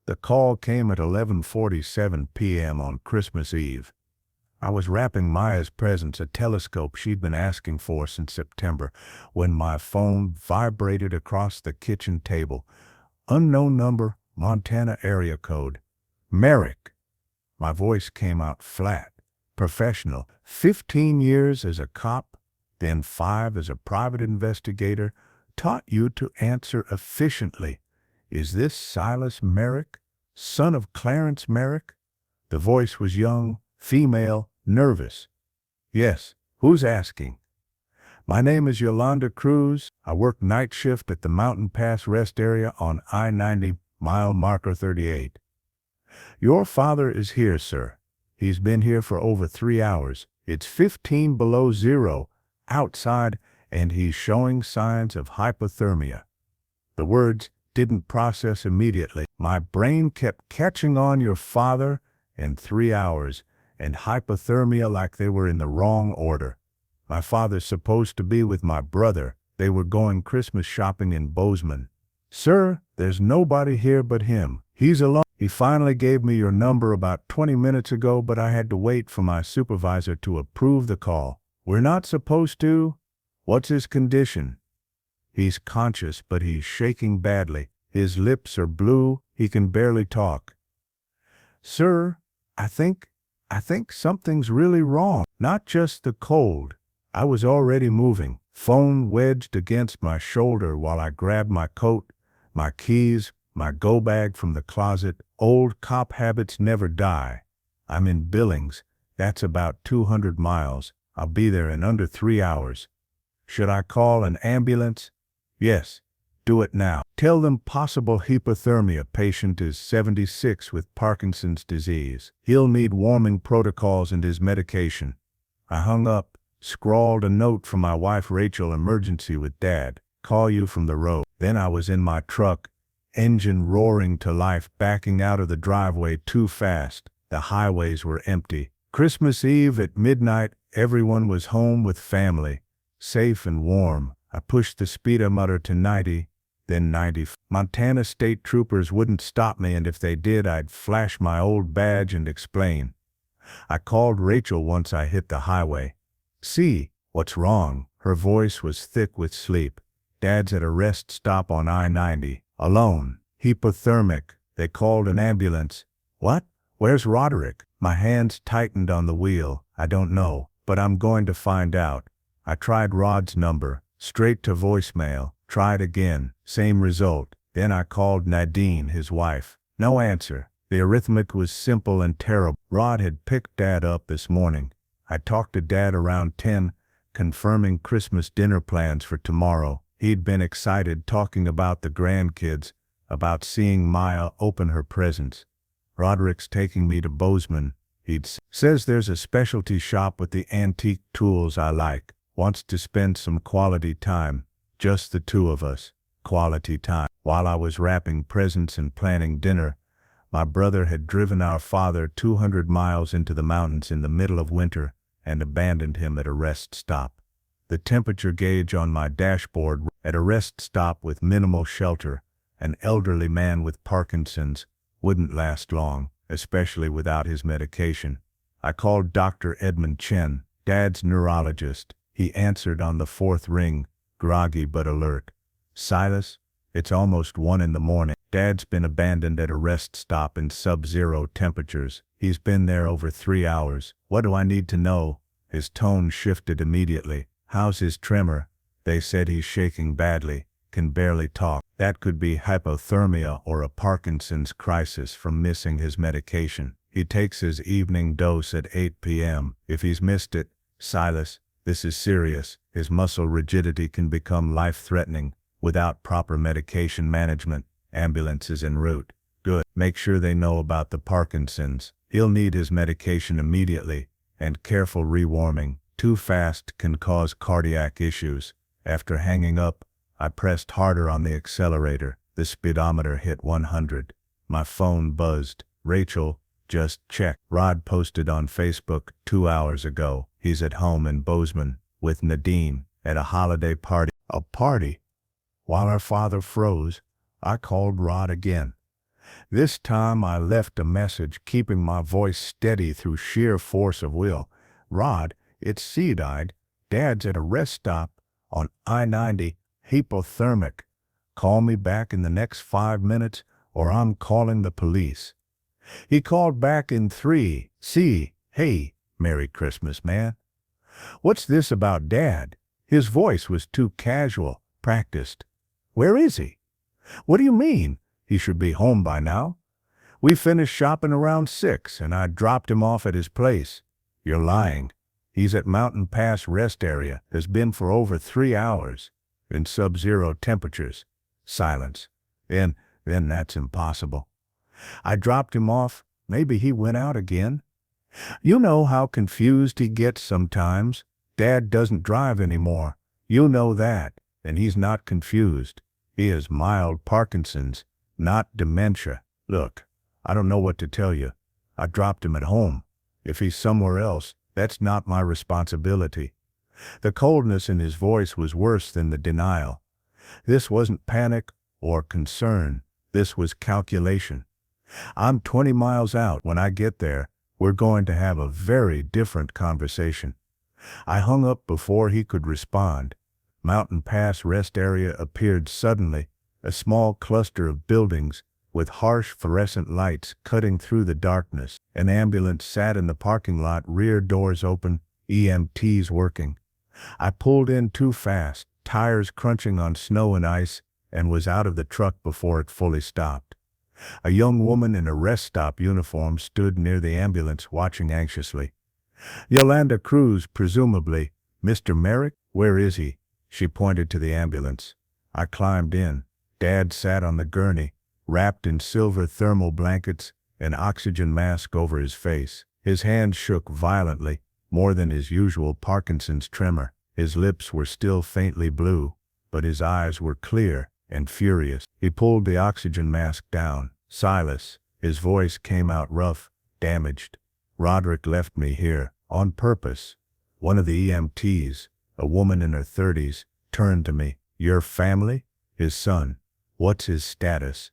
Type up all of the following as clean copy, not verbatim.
The call came at 11:47 p.m. on Christmas Eve. I was wrapping Maya's presents, a telescope she'd been asking for since September, when my phone vibrated across the kitchen table. Unknown number, Montana area code. Merrick. My voice came out flat, professional. 15 years as a cop, then 5 as a private investigator, taught you to answer efficiently. Is this Silas Merrick, son of Clarence Merrick? The voice was young, female, nervous. Yes, who's asking? My name is Yolanda Cruz. I work night shift at the Mountain Pass Rest Area on I-90, mile marker 38. Your father is here, sir. He's been here for over 3 hours. It's 15 below zero outside, and he's showing signs of hypothermia. The words didn't process immediately. My brain kept catching on your father and 3 hours, and hypothermia like they were in the wrong order. My father's supposed to be with my brother. They were going Christmas shopping in Bozeman. Sir, there's nobody here but him. He's alone. He finally gave me your number about 20 minutes ago, but I had to wait for my supervisor to approve the call. We're not supposed to. What's his condition? He's conscious, but he's shaking badly. His lips are blue. He can barely talk. Sir, I think something's really wrong. Not just the cold. I was already moving, phone wedged against my shoulder while I grabbed my coat, my keys, my go bag from the closet. Old cop habits never die. I'm in Billings. That's about 200 miles. I'll be there in under 3 hours. Should I call an ambulance? Yes, do it now. Tell them possible hypothermia. Patient is 76 with Parkinson's disease. He'll need warming protocols and his medication. I hung up, scrawled a note from my wife Rachel, emergency with Dad. Call you from the road. Then I was in my truck, engine roaring to life, backing out of the driveway too fast. The highways were empty. Christmas Eve at midnight, everyone was home with family, safe and warm. I pushed the speedometer to 90, then 90. Montana state troopers wouldn't stop me, and if they did, I'd flash my old badge and explain. I called Rachel once I hit the highway. See, what's wrong? Her voice was thick with sleep. Dad's at a rest stop on I-90, alone, hypothermic. They called an ambulance. What? Where's Roderick? My hands tightened on the wheel. I don't know, but I'm going to find out. I tried Rod's number, straight to voicemail. Tried again, same result. Then I called Nadine, his wife. No answer. The arithmetic was simple and terrible. Rod had picked Dad up this morning. I talked to Dad around 10, confirming Christmas dinner plans for tomorrow. He'd been excited, talking about the grandkids, about seeing Maya open her presents. Roderick's taking me to Bozeman. Says there's a specialty shop with the antique tools I like. Wants to spend some quality time. Just the two of us. Quality time. While I was wrapping presents and planning dinner, my brother had driven our father 200 miles into the mountains in the middle of winter and abandoned him at a rest stop. The temperature gauge on my dashboard at a rest stop with minimal shelter. An elderly man with Parkinson's wouldn't last long, especially without his medication. I called Dr. Edmund Chen, Dad's neurologist. He answered on the 4th ring, groggy but alert. Silas, it's almost 1 in the morning. Dad's been abandoned at a rest stop in sub-zero temperatures. He's been there over 3 hours. What do I need to know? His tone shifted immediately. How's his tremor? They said he's shaking badly, can barely talk. That could be hypothermia or a Parkinson's crisis from missing his medication. He takes his evening dose at 8 p.m. If he's missed it, Silas, this is serious. His muscle rigidity can become life-threatening without proper medication management. Ambulance is en route. Good. Make sure they know about the Parkinson's. He'll need his medication immediately, and careful rewarming. Too fast can cause cardiac issues. After hanging up, I pressed harder on the accelerator. The speedometer hit 100. My phone buzzed. Rachel, just check. Rod posted on Facebook 2 hours ago. He's at home in Bozeman with Nadine at a holiday party. A party? While our father froze, I called Rod again. This time I left a message, keeping my voice steady through sheer force of will. Rod, it's seed-eyed. Dad's at a rest stop on I-90, hypothermic. Call me back in the next 5 minutes or I'm calling the police. He called back in 3. Hey, Merry Christmas, man. What's this about Dad? His voice was too casual, practiced. Where is he? What do you mean? He should be home by now. We finished shopping around 6 and I dropped him off at his place. You're lying. He's at Mountain Pass rest area. Has been for over 3 hours. In sub-zero temperatures. Silence. Then that's impossible. I dropped him off. Maybe he went out again. You know how confused he gets sometimes. Dad doesn't drive anymore. You know that. And he's not confused. He has mild Parkinson's, not dementia. Look, I don't know what to tell you. I dropped him at home. If he's somewhere else, that's not my responsibility. The coldness in his voice was worse than the denial. This wasn't panic or concern. This was calculation. I'm 20 miles out. When I get there, we're going to have a very different conversation. I hung up before he could respond. Mountain Pass rest area appeared suddenly, a small cluster of buildings with harsh fluorescent lights cutting through the darkness. An ambulance sat in the parking lot, rear doors open, EMTs working. I pulled in too fast, tires crunching on snow and ice, and was out of the truck before it fully stopped. A young woman in a rest stop uniform stood near the ambulance, watching anxiously. Yolanda Cruz, presumably. Mr. Merrick, where is he? She pointed to the ambulance. I climbed in. Dad sat on the gurney, wrapped in silver thermal blankets, an oxygen mask over his face. His hand shook violently, more than his usual Parkinson's tremor. His lips were still faintly blue, but his eyes were clear and furious. He pulled the oxygen mask down. Silas, his voice came out rough, damaged. Roderick left me here, on purpose. One of the EMTs, a woman in her 30s, turned to me. Your family? His son. What's his status?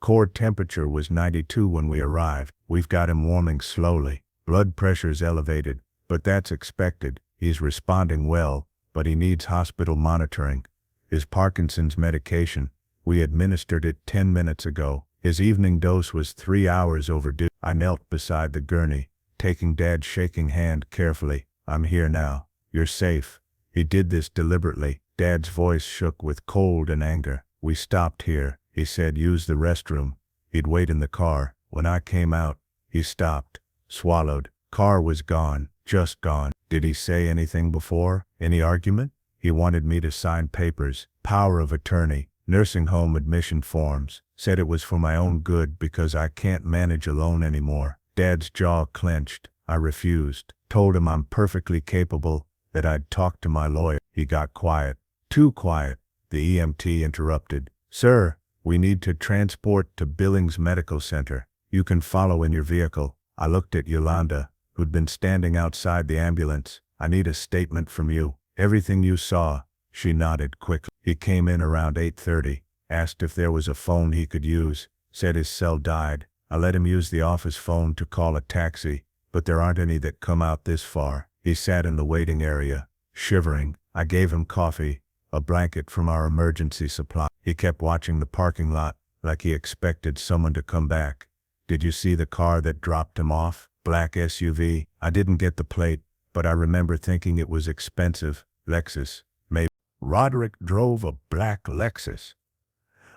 Core temperature was 92 when we arrived. We've got him warming slowly. Blood pressure's elevated, but that's expected. He's responding well, but he needs hospital monitoring. His Parkinson's medication, we administered it 10 minutes ago. His evening dose was 3 hours overdue. I knelt beside the gurney, taking Dad's shaking hand carefully. I'm here now. You're safe. He did this deliberately. Dad's voice shook with cold and anger. We stopped here. He said use the restroom. He'd wait in the car. When I came out, he stopped, swallowed. Car was gone, just gone. Did he say anything before? Any argument? He wanted me to sign papers, power of attorney, nursing home admission forms. Said it was for my own good because I can't manage alone anymore. Dad's jaw clenched. I refused. Told him I'm perfectly capable, that I'd talk to my lawyer. He got quiet. Too quiet. The EMT interrupted. Sir, we need to transport to Billings Medical Center. You can follow in your vehicle. I looked at Yolanda, who'd been standing outside the ambulance. I need a statement from you. Everything you saw. She nodded quickly. He came in around 8:30. Asked if there was a phone he could use. Said his cell died. I let him use the office phone to call a taxi, but there aren't any that come out this far. He sat in the waiting area, shivering. I gave him coffee, a blanket from our emergency supply. He kept watching the parking lot, like he expected someone to come back. Did you see the car that dropped him off? Black SUV. I didn't get the plate, but I remember thinking it was expensive. Lexus, maybe. Roderick drove a black Lexus.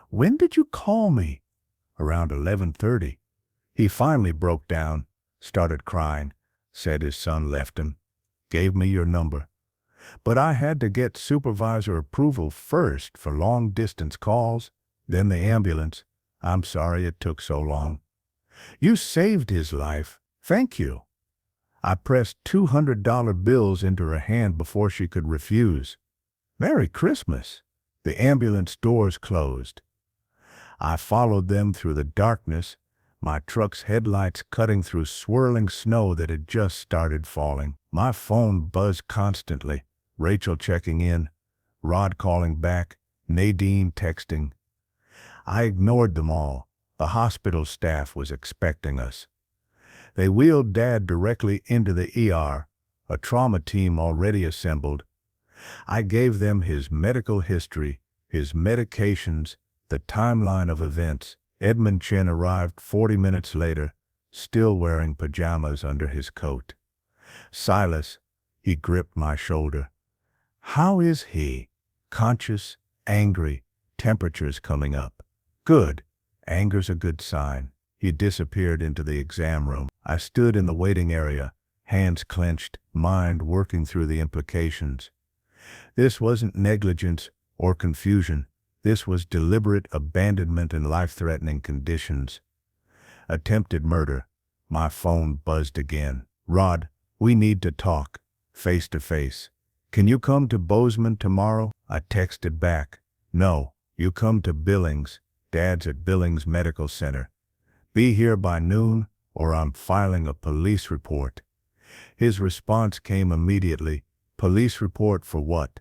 When did you call me? Around 11:30. He finally broke down, started crying, said his son left him, gave me your number. But I had to get supervisor approval first for long-distance calls, then the ambulance. I'm sorry it took so long. You saved his life. Thank you. I pressed $200 bills into her hand before she could refuse. Merry Christmas. The ambulance doors closed. I followed them through the darkness, my truck's headlights cutting through swirling snow that had just started falling. My phone buzzed constantly. Rachel checking in, Rod calling back, Nadine texting. I ignored them all. The hospital staff was expecting us. They wheeled Dad directly into the ER, a trauma team already assembled. I gave them his medical history, his medications, the timeline of events. Edmund Chen arrived 40 minutes later, still wearing pajamas under his coat. Silas, he gripped my shoulder. How is he? Conscious, angry, temperature's coming up. Good. Anger's a good sign. He disappeared into the exam room. I stood in the waiting area, hands clenched, mind working through the implications. This wasn't negligence or confusion. This was deliberate abandonment in life-threatening conditions. Attempted murder. My phone buzzed again. Rod, we need to talk, face to face. Can you come to Bozeman tomorrow? I texted back. No, you come to Billings. Dad's at Billings Medical Center. Be here by noon, or I'm filing a police report. His response came immediately. Police report for what?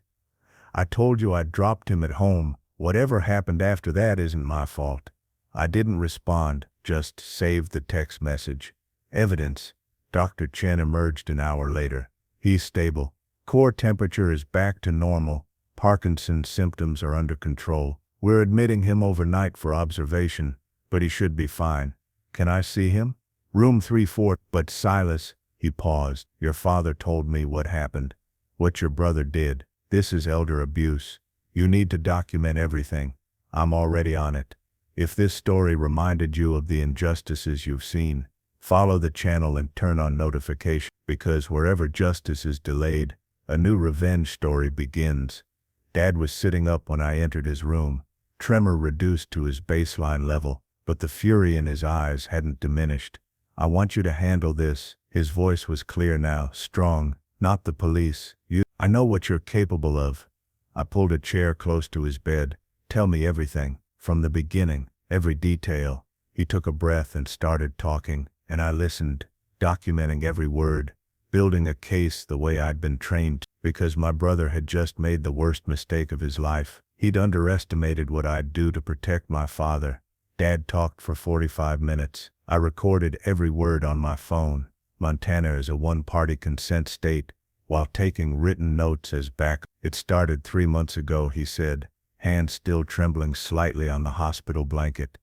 I told you I dropped him at home. Whatever happened after that isn't my fault. I didn't respond, just saved the text message. Evidence. Dr. Chen emerged an hour later. He's stable. Core temperature is back to normal. Parkinson's symptoms are under control. We're admitting him overnight for observation, but he should be fine. Can I see him? Room 34. But Silas, he paused. Your father told me what happened. What your brother did. This is elder abuse. You need to document everything. I'm already on it. If this story reminded you of the injustices you've seen, follow the channel and turn on notifications, because wherever justice is delayed, a new revenge story begins. Dad was sitting up when I entered his room, tremor reduced to his baseline level, but the fury in his eyes hadn't diminished. I want you to handle this. His voice was clear now, strong. Not the police. I know what you're capable of. I pulled a chair close to his bed. Tell me everything, from the beginning, every detail. He took a breath and started talking, and I listened, documenting every word, building a case the way I'd been trained, because my brother had just made the worst mistake of his life. He'd underestimated what I'd do to protect my father. Dad talked for 45 minutes. I recorded every word on my phone. Montana is a one-party consent state, while taking written notes as backup. It started 3 months ago, he said, hands still trembling slightly on the hospital blanket.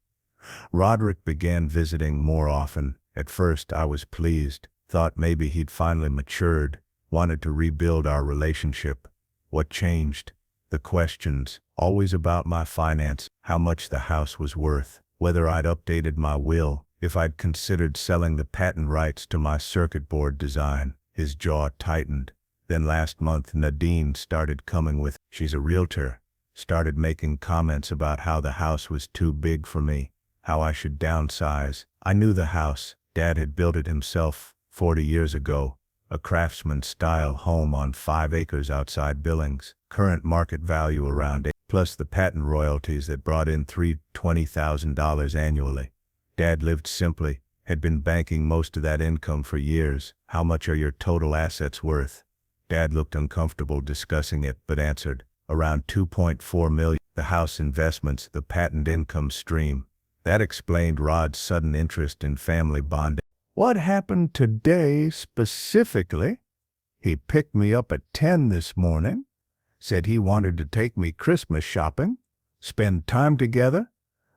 Roderick began visiting more often. At first I was pleased, thought maybe he'd finally matured, wanted to rebuild our relationship. What changed? The questions, always about my finance, how much the house was worth, whether I'd updated my will, if I'd considered selling the patent rights to my circuit board design. His jaw tightened. Then last month Nadine started coming with, she's a realtor, started making comments about how the house was too big for me, how I should downsize. I knew the house. Dad had built it himself 40 years ago, a craftsman-style home on 5 acres outside Billings, current market value around 8, plus the patent royalties that brought in $20,000 annually. Dad lived simply, had been banking most of that income for years. How much are your total assets worth? Dad looked uncomfortable discussing it, but answered, around $2.4 million. The house investments, the patent income stream. That explained Rod's sudden interest in family bonding. What happened today specifically? He picked me up at 10 this morning, said he wanted to take me Christmas shopping, spend time together.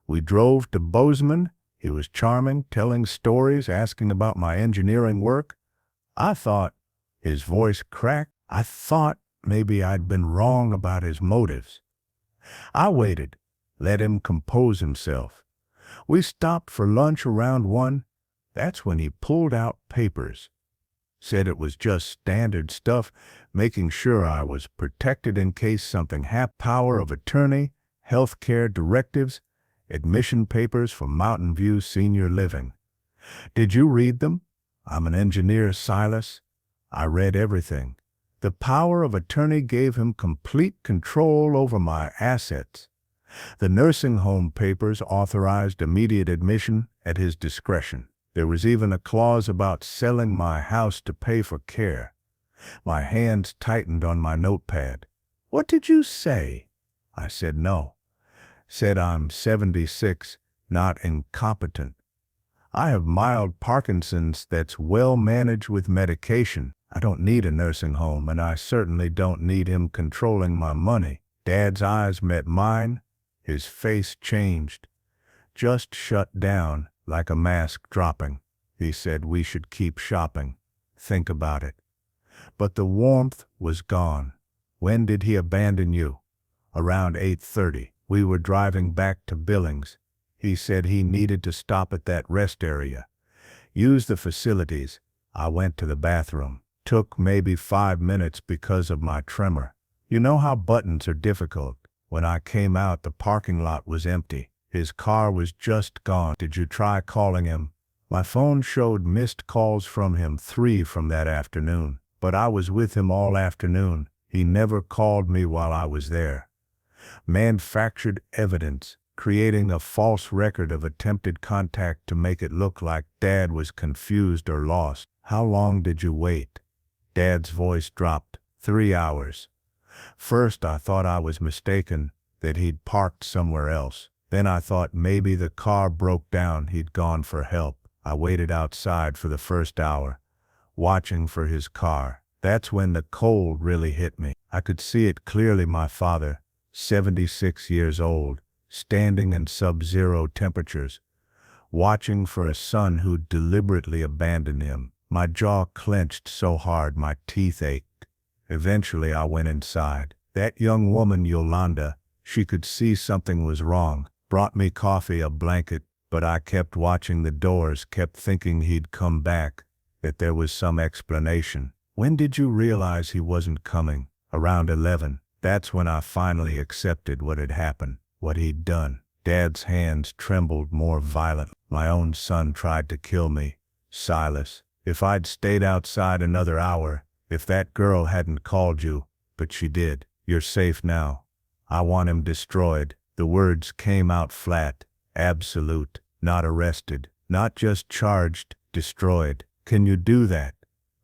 We drove to Bozeman. He was charming, telling stories, asking about my engineering work. I thought, his voice cracked, I thought maybe I'd been wrong about his motives. I waited, let him compose himself. We stopped for lunch around 1. That's when he pulled out papers. Said it was just standard stuff, making sure I was protected in case something happened. Power of attorney, health care directives, admission papers for Mountain View Senior Living. Did you read them? I'm an engineer, Silas. I read everything. The power of attorney gave him complete control over my assets. The nursing home papers authorized immediate admission at his discretion. There was even a clause about selling my house to pay for care. My hands tightened on my notepad. What did you say? I said no. Said I'm 76, not incompetent. I have mild Parkinson's that's well managed with medication. I don't need a nursing home, and I certainly don't need him controlling my money. Dad's eyes met mine. His face changed, just shut down like a mask dropping. He said we should keep shopping. Think about it. But the warmth was gone. When did he abandon you? Around 8:30. We were driving back to Billings. He said he needed to stop at that rest area. Use the facilities. I went to the bathroom. Took maybe 5 minutes because of my tremor. You know how buttons are difficult. When I came out, the parking lot was empty. His car was just gone. Did you try calling him? My phone showed missed calls from him, 3 from that afternoon. But I was with him all afternoon. He never called me while I was there. Manufactured evidence, creating a false record of attempted contact to make it look like Dad was confused or lost. How long did you wait? Dad's voice dropped. 3 hours. First I thought I was mistaken, that he'd parked somewhere else. Then I thought maybe the car broke down, he'd gone for help. I waited outside for the first hour, watching for his car. That's when the cold really hit me. I could see it clearly. My father, 76 years old, standing in sub-zero temperatures, watching for a son who'd deliberately abandoned him. My jaw clenched so hard my teeth ached. Eventually I went inside. That young woman, Yolanda, she could see something was wrong, brought me coffee, a blanket, but I kept watching the doors, kept thinking he'd come back, that there was some explanation. When did you realize he wasn't coming? Around 11. That's when I finally accepted what had happened, what he'd done. Dad's hands trembled more violently. My own son tried to kill me. Silas, if I'd stayed outside another hour, if that girl hadn't called you, but she did. You're safe now. I want him destroyed. The words came out flat, absolute, not arrested, not just charged, destroyed. Can you do that?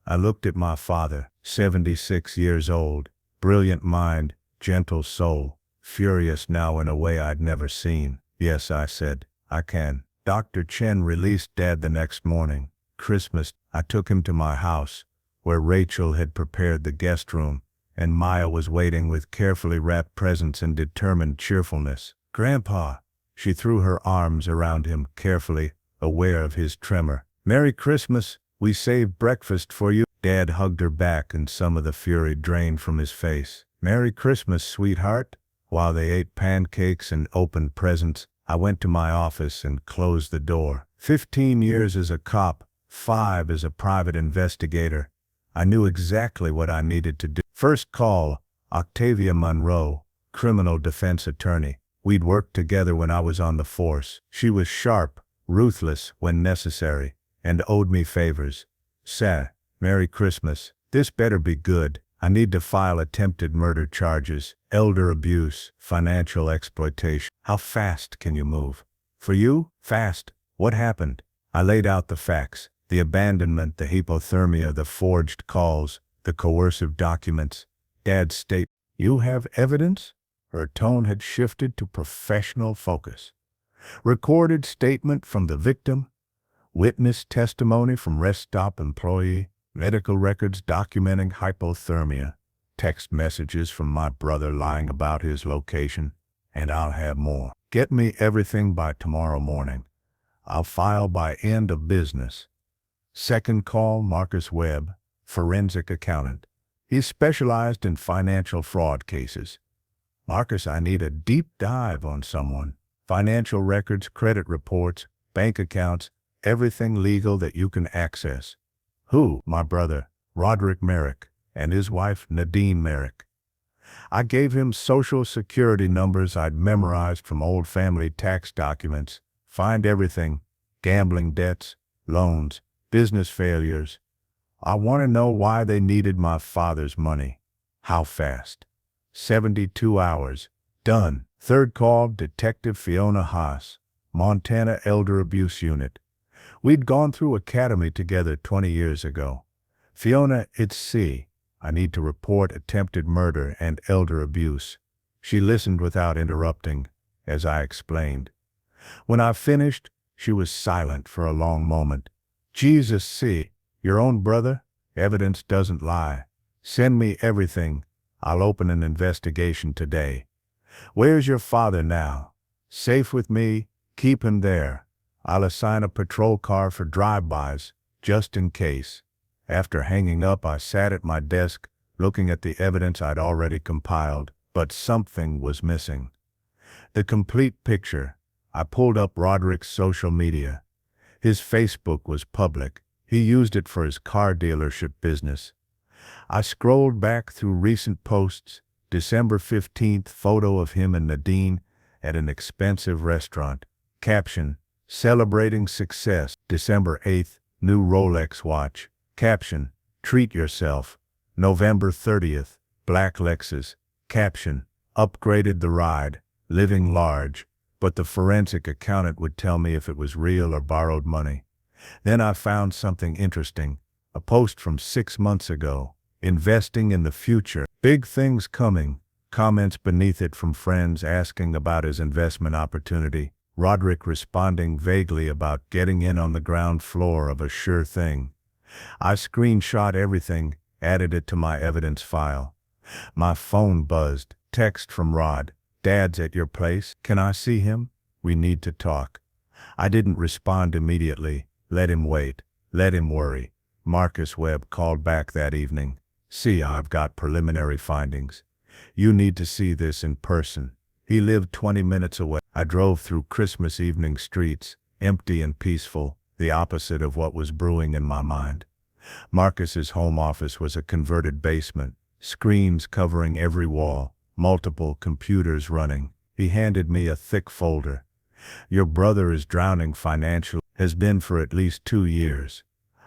I looked at my father, 76 years old, brilliant mind, gentle soul, furious now in a way I'd never seen. Yes, I said, I can. Dr. Chen released Dad the next morning. Christmas, I took him to my house, where Rachel had prepared the guest room, and Maya was waiting with carefully wrapped presents and determined cheerfulness. Grandpa, she threw her arms around him carefully, aware of his tremor. Merry Christmas, we saved breakfast for you. Dad hugged her back and some of the fury drained from his face. Merry Christmas, sweetheart. While they ate pancakes and opened presents, I went to my office and closed the door. 15 years as a cop, 5 as a private investigator. I knew exactly what I needed to do. First call, Octavia Monroe, criminal defense attorney. We'd worked together when I was on the force. She was sharp, ruthless when necessary, and owed me favors. Sir, Merry Christmas. This better be good. I need to file attempted murder charges, elder abuse, financial exploitation. How fast can you move? For you, fast. What happened? I laid out the facts. The abandonment, the hypothermia, the forged calls, the coercive documents. Dad's state. You have evidence? Her tone had shifted to professional focus. Recorded statement from the victim, witness testimony from rest stop employee, medical records documenting hypothermia, text messages from my brother lying about his location, and I'll have more. Get me everything by tomorrow morning. I'll file by end of business. Second call, Marcus Webb, forensic accountant. He's specialized in financial fraud cases. Marcus, I need a deep dive on someone. Financial records, credit reports, bank accounts, everything legal that you can access. Who? My brother, Roderick Merrick, and his wife, Nadine Merrick. I gave him social security numbers I'd memorized from old family tax documents. Find everything, gambling debts, loans, business failures. I want to know why they needed my father's money. How fast? 72 hours. Done. Third call, Detective Fiona Haas, Montana Elder Abuse Unit. We'd gone through academy together 20 years ago. Fiona, it's C. I need to report attempted murder and elder abuse. She listened without interrupting, as I explained. When I finished, she was silent for a long moment. Jesus, see, your own brother? Evidence doesn't lie. Send me everything. I'll open an investigation today. Where's your father now? Safe with me? Keep him there. I'll assign a patrol car for drive-bys, just in case. After hanging up, I sat at my desk, looking at the evidence I'd already compiled, but something was missing. The complete picture. I pulled up Roderick's social media. His Facebook was public. He used it for his car dealership business. I scrolled back through recent posts. December 15th, photo of him and Nadine at an expensive restaurant. Caption, celebrating success. December 8th, new Rolex watch. Caption, treat yourself. November 30th, black Lexus. Caption, upgraded the ride, living large, but the forensic accountant would tell me if it was real or borrowed money. Then I found something interesting, a post from 6 months ago. Investing in the future. Big things coming. Comments beneath it from friends asking about his investment opportunity. Roderick responding vaguely about getting in on the ground floor of a sure thing. I screenshot everything, added it to my evidence file. My phone buzzed. Text from Rod. Dad's at your place. Can I see him? We need to talk. I didn't respond immediately. Let him wait. Let him worry. Marcus Webb called back that evening. See, I've got preliminary findings. You need to see this in person. He lived 20 minutes away. I drove through Christmas evening streets, empty and peaceful, the opposite of what was brewing in my mind. Marcus's home office was a converted basement, screens covering every wall, multiple computers running. He handed me a thick folder. Your brother is drowning financially, has been for at least 2 years.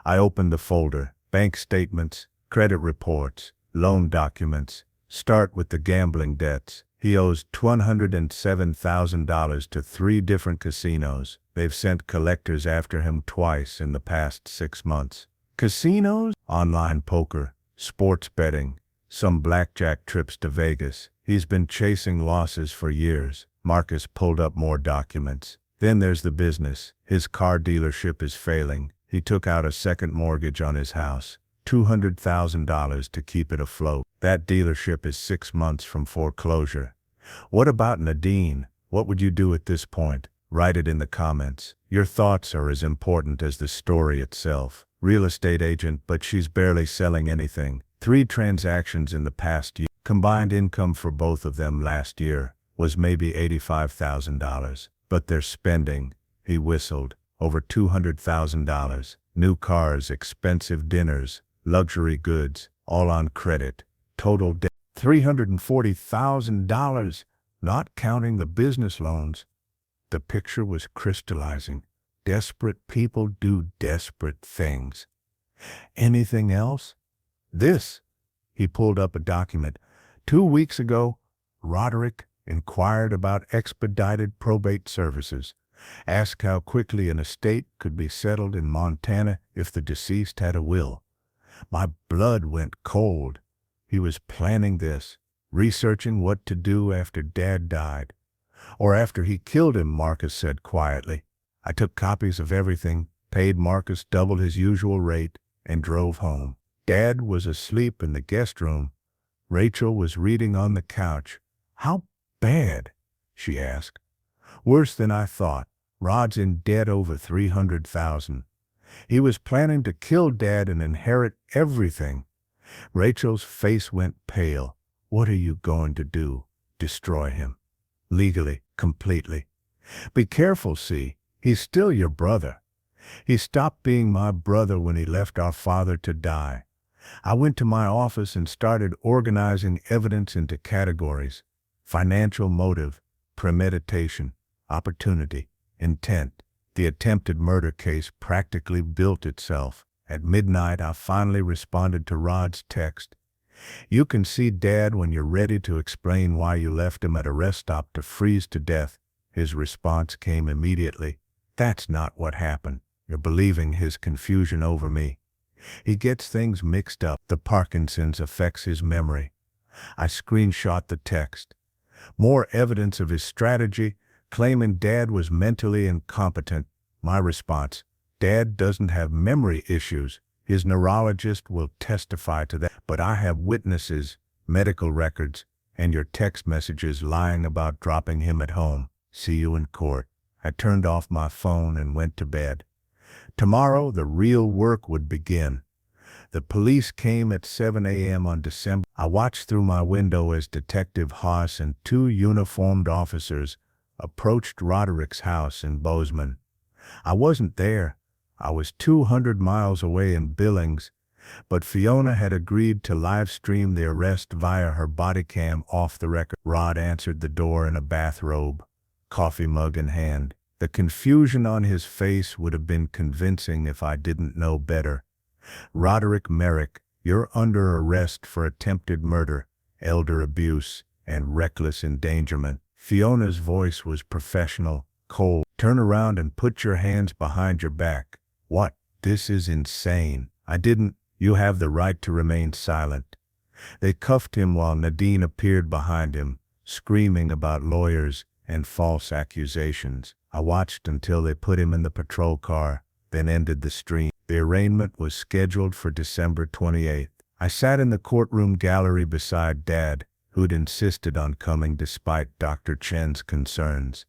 I opened the folder, bank statements, credit reports, loan documents. Start with the gambling debts. He owes $107,000 to 3 different casinos. They've sent collectors after him twice in the past 6 months. Casinos? Online poker, sports betting, some blackjack trips to Vegas. He's been chasing losses for years. Marcus pulled up more documents. Then there's the business. His car dealership is failing. He took out a second mortgage on his house. $200,000 to keep it afloat. That dealership is 6 months from foreclosure. What about Nadine? What would you do at this point? Write it in the comments. Your thoughts are as important as the story itself. Real estate agent, but she's barely selling anything. 3 transactions in the past year. Combined income for both of them last year was maybe $85,000. But they're spending, he whistled, over $200,000. New cars, expensive dinners, luxury goods, all on credit. Total debt, $340,000, not counting the business loans. The picture was crystallizing. Desperate people do desperate things. Anything else? This. He pulled up a document. 2 weeks ago, Roderick inquired about expedited probate services. Asked how quickly an estate could be settled in Montana if the deceased had a will. My blood went cold. He was planning this, researching what to do after Dad died. Or after he killed him, Marcus said quietly. I took copies of everything, paid Marcus double his usual rate, and drove home. Dad was asleep in the guest room. Rachel was reading on the couch. How bad? She asked. Worse than I thought. Rod's in debt over $300,000. He was planning to kill Dad and inherit everything. Rachel's face went pale. What are you going to do? Destroy him? Legally, completely. Be careful, see. He's still your brother. He stopped being my brother when he left our father to die. I went to my office and started organizing evidence into categories. Financial motive, premeditation, opportunity, intent. The attempted murder case practically built itself. At midnight, I finally responded to Rod's text. You can see Dad when you're ready to explain why you left him at a rest stop to freeze to death. His response came immediately. That's not what happened. You're believing his confusion over me. He gets things mixed up. The Parkinson's affects his memory. I screenshot the text. More evidence of his strategy, claiming Dad was mentally incompetent. My response: Dad doesn't have memory issues. His neurologist will testify to that. But I have witnesses, medical records, and your text messages lying about dropping him at home. See you in court. I turned off my phone and went to bed. Tomorrow, the real work would begin. The police came at 7 a.m. on December. I watched through my window as Detective Haas and two uniformed officers approached Roderick's house in Bozeman. I wasn't there. I was 200 miles away in Billings, but Fiona had agreed to live stream the arrest via her body cam off the record. Rod answered the door in a bathrobe, coffee mug in hand. The confusion on his face would have been convincing if I didn't know better. Roderick Merrick, you're under arrest for attempted murder, elder abuse, and reckless endangerment. Fiona's voice was professional, cold. Turn around and put your hands behind your back. What? This is insane. I didn't. You have the right to remain silent. They cuffed him while Nadine appeared behind him, screaming about lawyers and false accusations. I watched until they put him in the patrol car, then ended the stream. The arraignment was scheduled for December 28th. I sat in the courtroom gallery beside Dad, who'd insisted on coming despite Dr. Chen's concerns.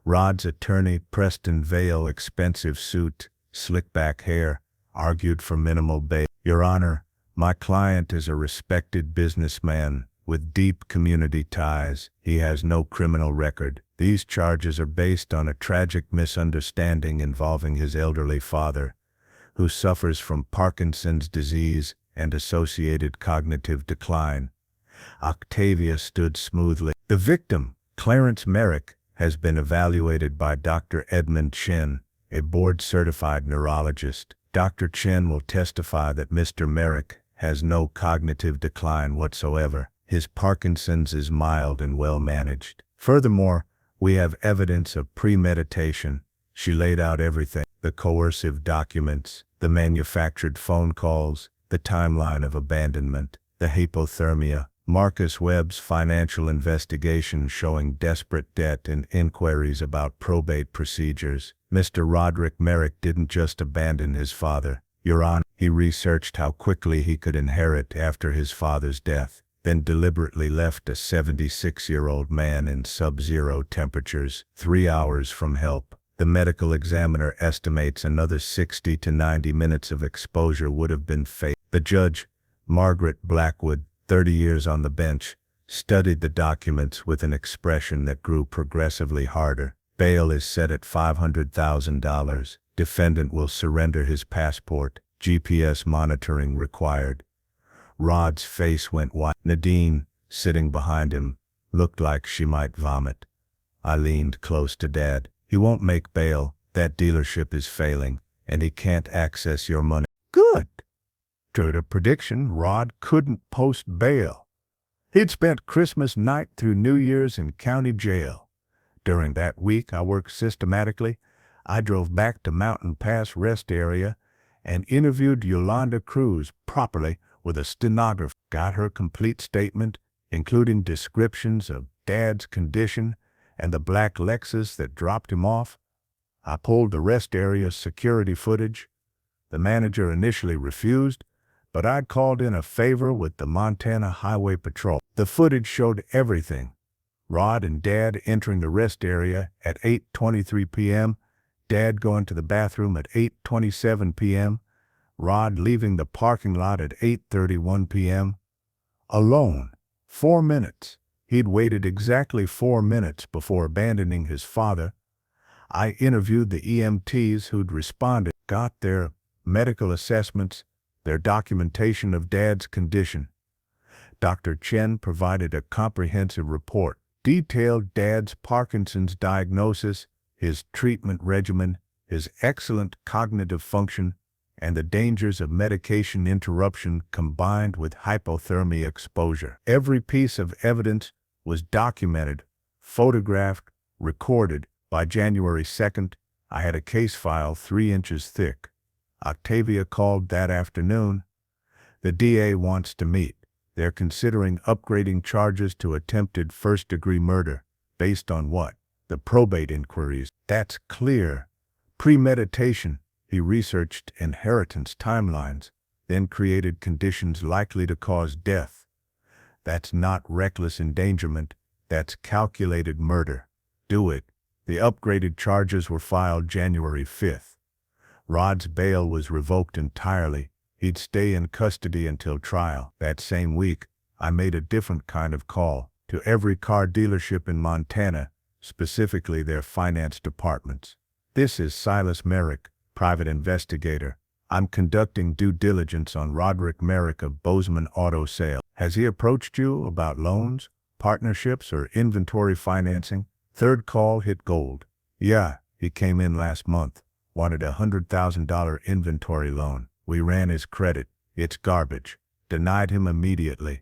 Rod's attorney, Preston Vale, expensive suit, slick-back hair, argued for minimal bail. Your Honor, my client is a respected businessman with deep community ties. He has no criminal record. These charges are based on a tragic misunderstanding involving his elderly father, who suffers from Parkinson's disease and associated cognitive decline. Octavia stood smoothly. The victim, Clarence Merrick, has been evaluated by Dr. Edmund Chen, a board-certified neurologist. Dr. Chen will testify that Mr. Merrick has no cognitive decline whatsoever. His Parkinson's is mild and well managed. Furthermore, we have evidence of premeditation. She laid out everything: the coercive documents, the manufactured phone calls, the timeline of abandonment, the hypothermia, Marcus Webb's financial investigation showing desperate debt and inquiries about probate procedures. Mr. Roderick Merrick didn't just abandon his father, Your Honor. He researched how quickly he could inherit after his father's death, then deliberately left a 76-year-old man in sub-zero temperatures, 3 hours from help. The medical examiner estimates another 60 to 90 minutes of exposure would have been fatal. The judge, Margaret Blackwood, 30 years on the bench, studied the documents with an expression that grew progressively harder. Bail is set at $500,000. Defendant will surrender his passport. GPS monitoring required. Rod's face went white. Nadine, sitting behind him, looked like she might vomit. I leaned close to Dad. He won't make bail. That dealership is failing, and he can't access your money. Good. To the prediction, Rod couldn't post bail. He'd spent Christmas night through New Year's in county jail. During that week, I worked systematically. I drove back to Mountain Pass Rest Area and interviewed Yolanda Cruz properly with a stenographer. Got her complete statement, including descriptions of Dad's condition and the black Lexus that dropped him off. I pulled the rest area's security footage. The manager initially refused, but I'd called in a favor with the Montana Highway Patrol. The footage showed everything. Rod and Dad entering the rest area at 8:23 p.m., Dad going to the bathroom at 8:27 p.m., Rod leaving the parking lot at 8:31 p.m. Alone. 4 minutes. He'd waited exactly 4 minutes before abandoning his father. I interviewed the EMTs who'd responded, got their medical assessments, their documentation of Dad's condition. Dr. Chen provided a comprehensive report, detailed Dad's Parkinson's diagnosis, his treatment regimen, his excellent cognitive function, and the dangers of medication interruption combined with hypothermia exposure. Every piece of evidence was documented, photographed, recorded. By January 2nd, I had a case file 3 inches thick. Octavia called that afternoon. The DA wants to meet. They're considering upgrading charges to attempted first-degree murder. Based on what? The probate inquiries. That's clear. Premeditation. He researched inheritance timelines, then created conditions likely to cause death. That's not reckless endangerment. That's calculated murder. Do it. The upgraded charges were filed January 5th. Rod's bail was revoked entirely. He'd stay in custody until trial. That same week, I made a different kind of call to every car dealership in Montana, specifically their finance departments. This is Silas Merrick, private investigator. I'm conducting due diligence on Roderick Merrick of Bozeman Auto Sale. Has he approached you about loans, partnerships, or inventory financing? Third call hit gold. Yeah, he came in last month. Wanted a $100,000 inventory loan. We ran his credit. It's garbage. Denied him immediately.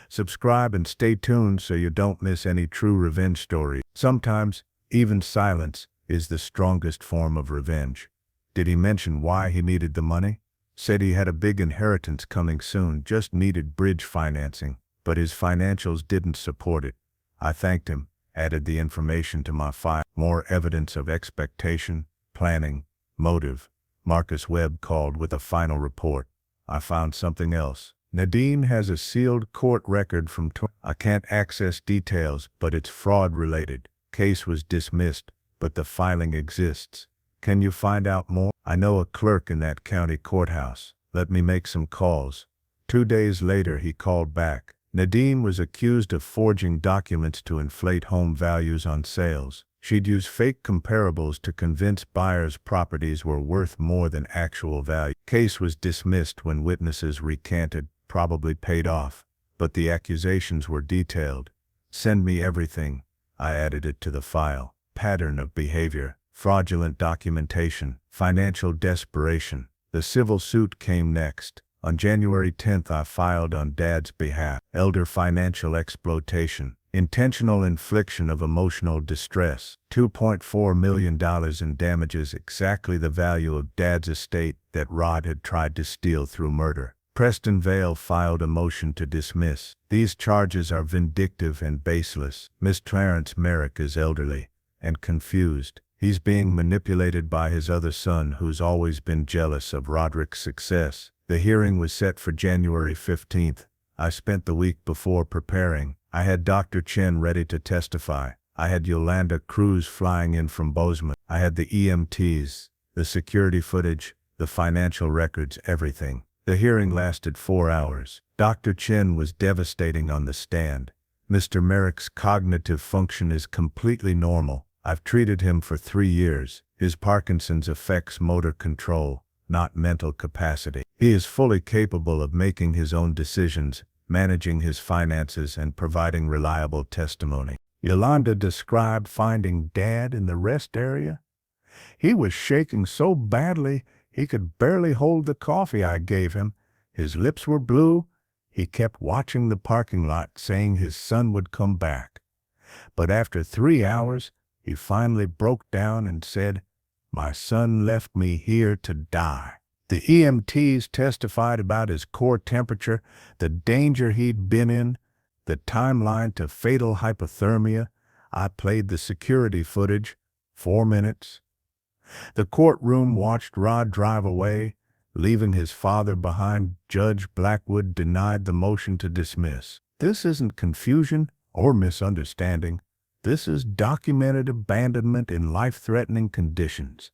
Subscribe and stay tuned so you don't miss any true revenge stories. Sometimes, even silence is the strongest form of revenge. Did he mention why he needed the money? Said he had a big inheritance coming soon, just needed bridge financing, but his financials didn't support it. I thanked him, added the information to my file. More evidence of expectation, planning, motive. Marcus Webb called with a final report. I found something else. Nadine has a sealed court record from I can't access details, but it's fraud-related. Case was dismissed, but the filing exists. Can you find out more? I know a clerk in that county courthouse. Let me make some calls. 2 days later, he called back. Nadine was accused of forging documents to inflate home values on sales. She'd use fake comparables to convince buyers properties were worth more than actual value. Case was dismissed when witnesses recanted, probably paid off, but the accusations were detailed. Send me everything. I added it to the file. Pattern of behavior, fraudulent documentation, financial desperation. The civil suit came next. On January 10th, I filed on Dad's behalf. Elder financial exploitation, intentional infliction of emotional distress, $2.4 million in damages, exactly the value of Dad's estate that Rod had tried to steal through murder. Preston Vale filed a motion to dismiss. These charges are vindictive and baseless. Miss Clarence Merrick is elderly and confused. He's being manipulated by his other son, who's always been jealous of Roderick's success. The hearing was set for January 15th. I spent the week before preparing. I had Dr. Chen ready to testify. I had Yolanda Cruz flying in from Bozeman. I had the EMTs, the security footage, the financial records, everything. The hearing lasted 4 hours. Dr. Chen was devastating on the stand. Mr. Merrick's cognitive function is completely normal. I've treated him for 3 years. His Parkinson's affects motor control, not mental capacity. He is fully capable of making his own decisions, managing his finances, and providing reliable testimony. Yolanda described finding Dad in the rest area. He was shaking so badly he could barely hold the coffee I gave him. His lips were blue. He kept watching the parking lot, saying his son would come back. But after 3 hours, he finally broke down and said, "My son left me here to die." The EMTs testified about his core temperature, the danger he'd been in, the timeline to fatal hypothermia. I played the security footage, 4 minutes. The courtroom watched Rod drive away, leaving his father behind. Judge Blackwood denied the motion to dismiss. This isn't confusion or misunderstanding. This is documented abandonment in life-threatening conditions.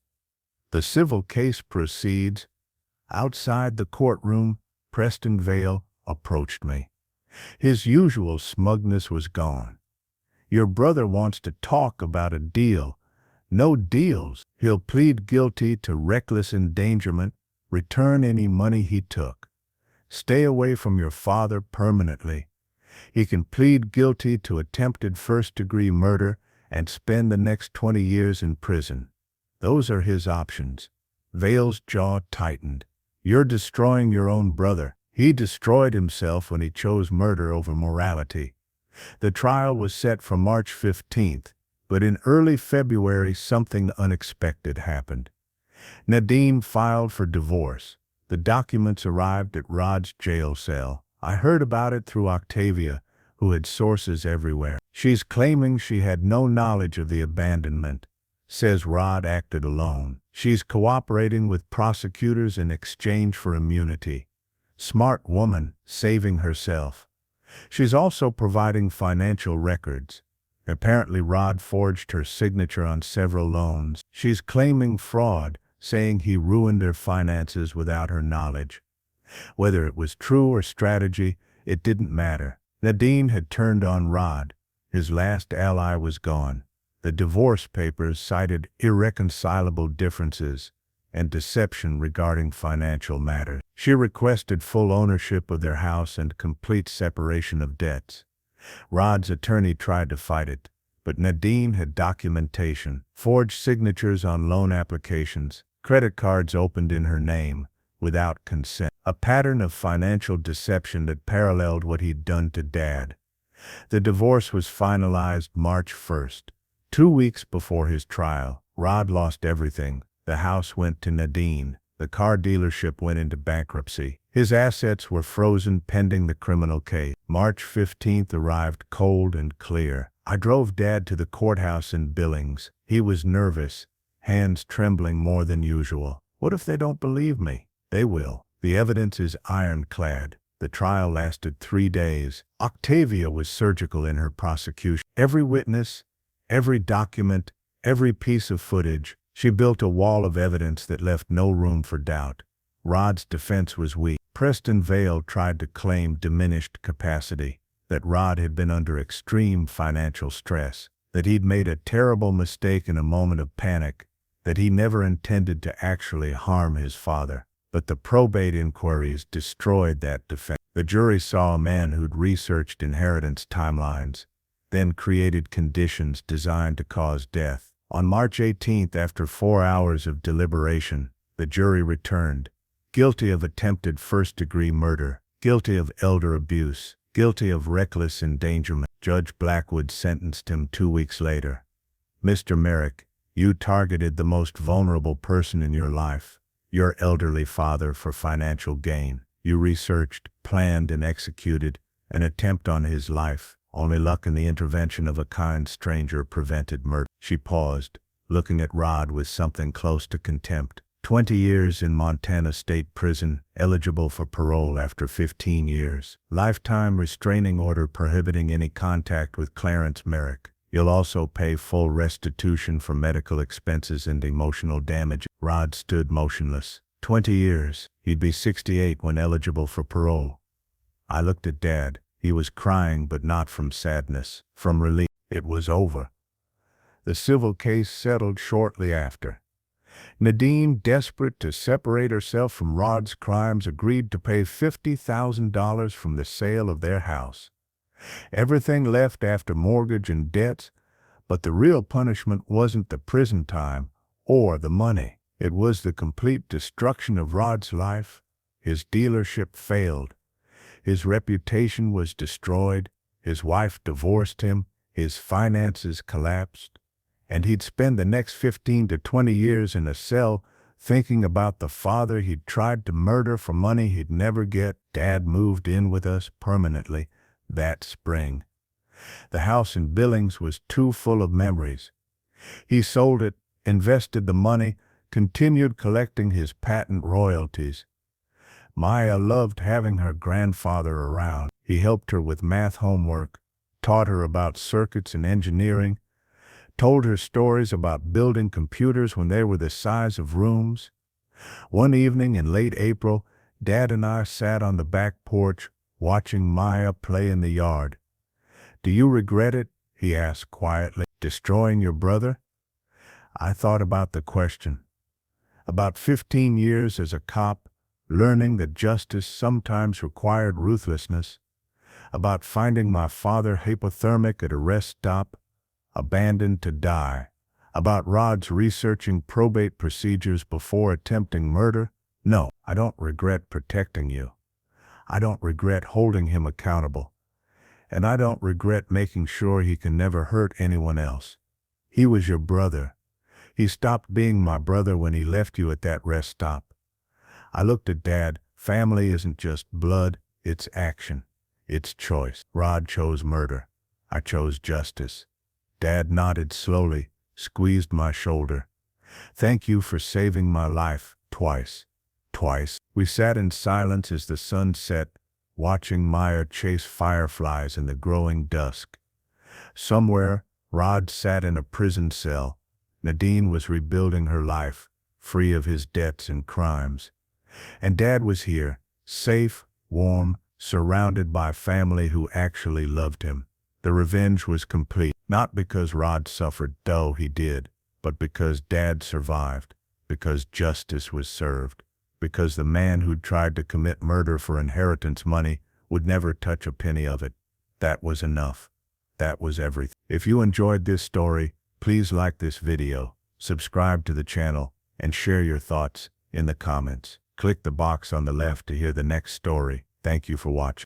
The civil case proceeds. Outside the courtroom, Preston Vale approached me. His usual smugness was gone. "Your brother wants to talk about a deal." "No deals. He'll plead guilty to reckless endangerment, return any money he took. Stay away from your father permanently. He can plead guilty to attempted first-degree murder and spend the next 20 years in prison. Those are his options." Vale's jaw tightened. "You're destroying your own brother. He destroyed himself when he chose murder over morality." The trial was set for March 15th, but in early February something unexpected happened. Nadine filed for divorce. The documents arrived at Rod's jail cell. I heard about it through Octavia, who had sources everywhere. She's claiming she had no knowledge of the abandonment, says Rod acted alone. She's cooperating with prosecutors in exchange for immunity. Smart woman, saving herself. She's also providing financial records. Apparently Rod forged her signature on several loans. She's claiming fraud, saying he ruined her finances without her knowledge. Whether it was true or strategy, it didn't matter. Nadine had turned on Rod. His last ally was gone. The divorce papers cited irreconcilable differences and deception regarding financial matters. She requested full ownership of their house and complete separation of debts. Rod's attorney tried to fight it, but Nadine had documentation, forged signatures on loan applications, credit cards opened in her name, without consent. A pattern of financial deception that paralleled what he'd done to Dad. The divorce was finalized March 1st. 2 weeks before his trial, Rod lost everything. The house went to Nadine. The car dealership went into bankruptcy. His assets were frozen pending the criminal case. March 15th arrived cold and clear. I drove Dad to the courthouse in Billings. He was nervous, hands trembling more than usual. What if they don't believe me? They will. The evidence is ironclad. The trial lasted 3 days. Octavia was surgical in her prosecution. Every witness, every document, every piece of footage, she built a wall of evidence that left no room for doubt. Rod's defense was weak. Preston Vale tried to claim diminished capacity, that Rod had been under extreme financial stress, that he'd made a terrible mistake in a moment of panic, that he never intended to actually harm his father. But the probate inquiries destroyed that defense. The jury saw a man who'd researched inheritance timelines, then created conditions designed to cause death. On March 18th, after 4 hours of deliberation, the jury returned. Guilty of attempted first-degree murder, guilty of elder abuse, guilty of reckless endangerment. Judge Blackwood sentenced him 2 weeks later. Mr. Merrick, you targeted the most vulnerable person in your life, your elderly father, for financial gain. You researched, planned, and executed an attempt on his life. Only luck and the intervention of a kind stranger prevented murder. She paused, looking at Rod with something close to contempt. 20 years in Montana State Prison, eligible for parole after 15 years. Lifetime restraining order prohibiting any contact with Clarence Merrick. You'll also pay full restitution for medical expenses and emotional damage. Rod stood motionless. 20 years. He'd be 68 when eligible for parole. I looked at Dad. He was crying, but not from sadness, from relief. It was over. The civil case settled shortly after. Nadine, desperate to separate herself from Rod's crimes, agreed to pay $50,000 from the sale of their house. Everything left after mortgage and debts, but the real punishment wasn't the prison time or the money. It was the complete destruction of Rod's life. His dealership failed. His reputation was destroyed. His wife divorced him. His finances collapsed. And he'd spend the next 15 to 20 years in a cell thinking about the father he'd tried to murder for money he'd never get. Dad moved in with us permanently that spring. The house in Billings was too full of memories. He sold it, invested the money, continued collecting his patent royalties. Maya loved having her grandfather around. He helped her with math homework, taught her about circuits and engineering, told her stories about building computers when they were the size of rooms. One evening in late April, Dad and I sat on the back porch, watching Maya play in the yard. "Do you regret it?" he asked quietly. "Destroying your brother?" I thought about the question. About 15 years as a cop, learning that justice sometimes required ruthlessness. About finding my father hypothermic at a rest stop, abandoned to die. About Rod's researching probate procedures before attempting murder. No, I don't regret protecting you. I don't regret holding him accountable. And I don't regret making sure he can never hurt anyone else. He was your brother. He stopped being my brother when he left you at that rest stop. I looked at Dad. Family isn't just blood, it's action. It's choice. Rod chose murder. I chose justice. Dad nodded slowly, squeezed my shoulder. Thank you for saving my life, twice. Twice. We sat in silence as the sun set, watching Maya chase fireflies in the growing dusk. Somewhere, Rod sat in a prison cell. Nadine was rebuilding her life, free of his debts and crimes. And Dad was here, safe, warm, surrounded by family who actually loved him. The revenge was complete, not because Rod suffered, though he did, but because Dad survived, because justice was served, because the man who'd tried to commit murder for inheritance money would never touch a penny of it. That was enough. That was everything. If you enjoyed this story, please like this video, subscribe to the channel, and share your thoughts in the comments. Click the box on the left to hear the next story. Thank you for watching.